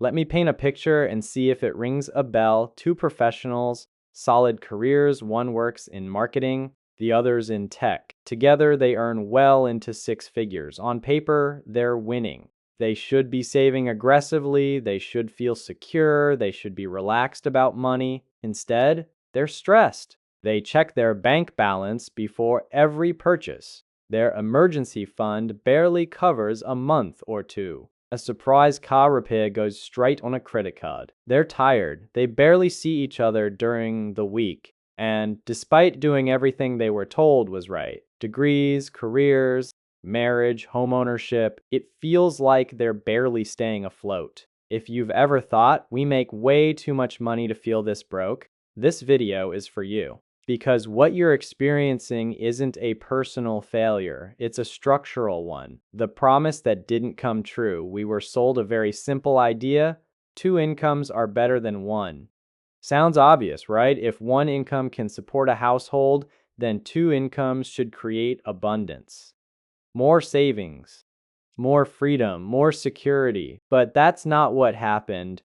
Let me paint a picture and see if it rings a bell. Two professionals, solid careers. One works in marketing, the other's in tech. Together, they earn well into six figures. On paper, they're winning. They should be saving aggressively. They should feel secure. They should be relaxed about money. Instead, they're stressed. They check their bank balance before every purchase. Their emergency fund barely covers a month or two. A surprise car repair goes straight on a credit card. They're tired. They barely see each other during the week. And despite doing everything they were told was right, degrees, careers, marriage, homeownership, it feels like they're barely staying afloat. If you've ever thought, we make way too much money to feel this broke, this video is for you. Because what you're experiencing isn't a personal failure, it's a structural one. The promise that didn't come true. We were sold a very simple idea: two incomes are better than one. Sounds obvious, right? If one income can support a household, then two incomes should create abundance. More savings, more freedom, more security. But that's not what happened.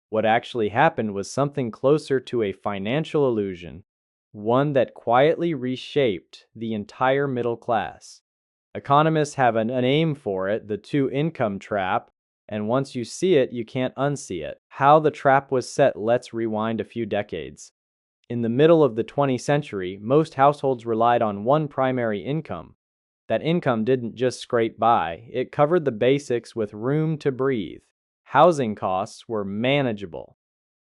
What actually happened was something closer to a financial illusion, one that quietly reshaped the entire middle class. Economists have a name for it, the two-income trap, and once you see it, you can't unsee it. How the trap was set, let's rewind a few decades. In the middle of the 20th century, most households relied on one primary income. That income didn't just scrape by, it covered the basics with room to breathe. Housing costs were manageable.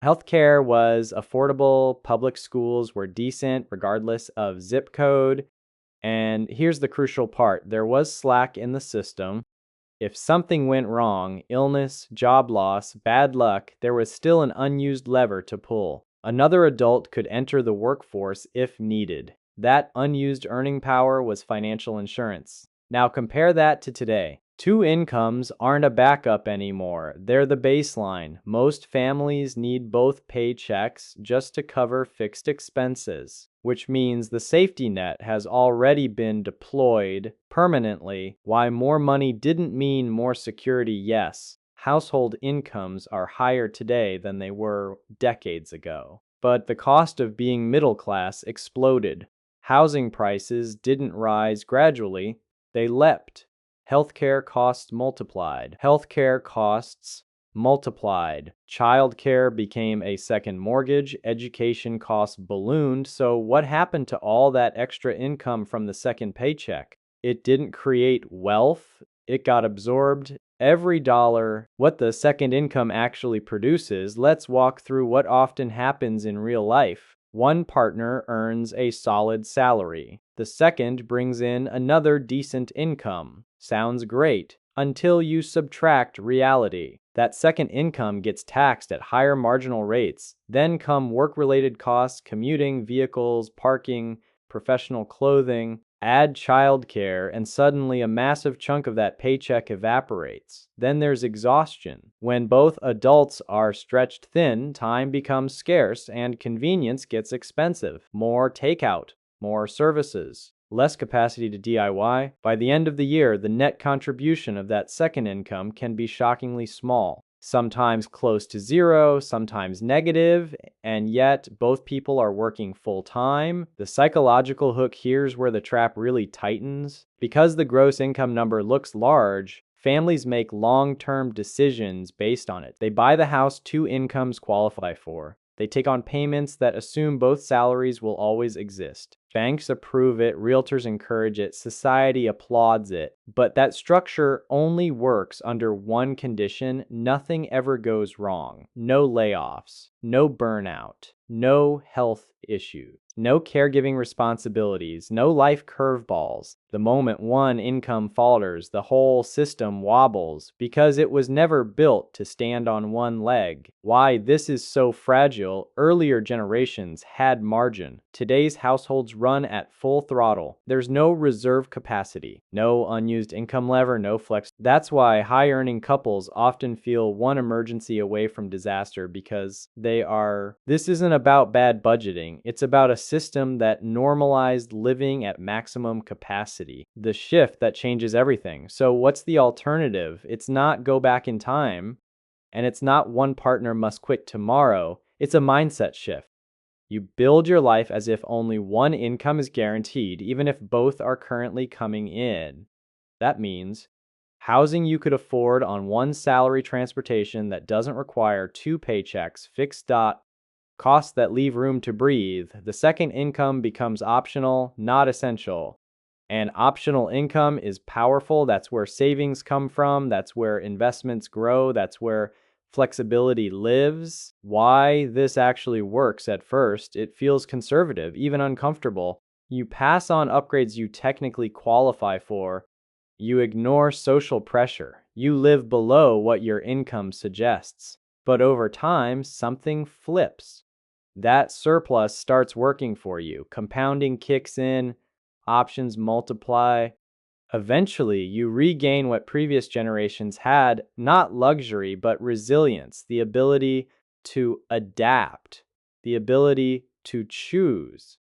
Healthcare was affordable, public schools were decent regardless of zip code, and here's the crucial part: there was slack in the system. If something went wrong, illness, job loss, bad luck, there was still an unused lever to pull. Another adult could enter the workforce if needed. That unused earning power was financial insurance. Now compare that to today. Two incomes aren't a backup anymore. They're the baseline. Most families need both paychecks just to cover fixed expenses, which means the safety net has already been deployed permanently. Why more money didn't mean more security, yes. Household incomes are higher today than they were decades ago. But the cost of being middle class exploded. Housing prices didn't rise gradually, they leapt. Healthcare costs multiplied. Childcare became a second mortgage. Education costs ballooned. So what happened to all that extra income from the second paycheck? It didn't create wealth. It got absorbed. Every dollar, what the second income actually produces. Let's walk through what often happens in real life. One partner earns a solid salary. The second brings in another decent income. Sounds great, until you subtract reality. That second income gets taxed at higher marginal rates. Then come work-related costs, commuting, vehicles, parking, professional clothing. Add childcare, and suddenly a massive chunk of that paycheck evaporates. Then there's exhaustion. When both adults are stretched thin, time becomes scarce and convenience gets expensive. More takeout, more services, less capacity to DIY. By the end of the year, the net contribution of that second income can be shockingly small. Sometimes close to zero, sometimes negative, and yet both people are working full time. The psychological hook here's where the trap really tightens. Because the gross income number looks large, families make long-term decisions based on it. They buy the house two incomes qualify for. They take on payments that assume both salaries will always exist. Banks approve it, realtors encourage it, society applauds it. But that structure only works under one condition: nothing ever goes wrong. No layoffs, no burnout, no health issues, no caregiving responsibilities, no life curveballs. The moment one income falters, the whole system wobbles because it was never built to stand on one leg. Why this is so fragile: earlier generations had margin. Today's households run at full throttle. There's no reserve capacity, no unused income lever, no flex. That's why high-earning couples often feel one emergency away from disaster, because this isn't about bad budgeting. It's about a system that normalized living at maximum capacity. The shift that changes everything. So what's the alternative? It's not go back in time And it's not one partner must quit tomorrow, it's a mindset shift. You build your life as if only one income is guaranteed, even if both are currently coming in. That means housing you could afford on one salary, transportation that doesn't require two paychecks, fixed dot costs that leave room to breathe. The second income becomes optional, not essential. And optional income is powerful. That's where savings come from. That's where investments grow. That's where flexibility lives. Why this actually works at first, it feels conservative, even uncomfortable. You pass on upgrades you technically qualify for. You ignore social pressure. You live below what your income suggests. But over time, something flips. That surplus starts working for you. Compounding kicks in, options multiply. Eventually, you regain what previous generations had, not luxury, but resilience, the ability to adapt, the ability to choose,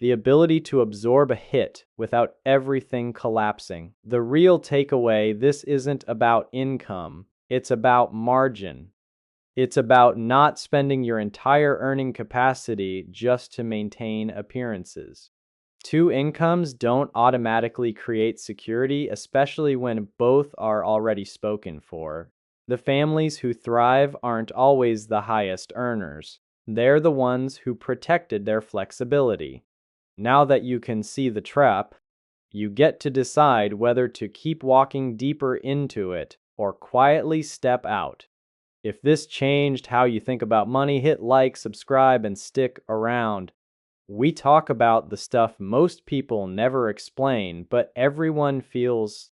the ability to absorb a hit without everything collapsing. The real takeaway, this isn't about income, it's about margin. It's about not spending your entire earning capacity just to maintain appearances. Two incomes don't automatically create security, especially when both are already spoken for. The families who thrive aren't always the highest earners. They're the ones who protected their flexibility. Now that you can see the trap, you get to decide whether to keep walking deeper into it or quietly step out. If this changed how you think about money, hit like, subscribe, and stick around. We talk about the stuff most people never explain, but everyone feels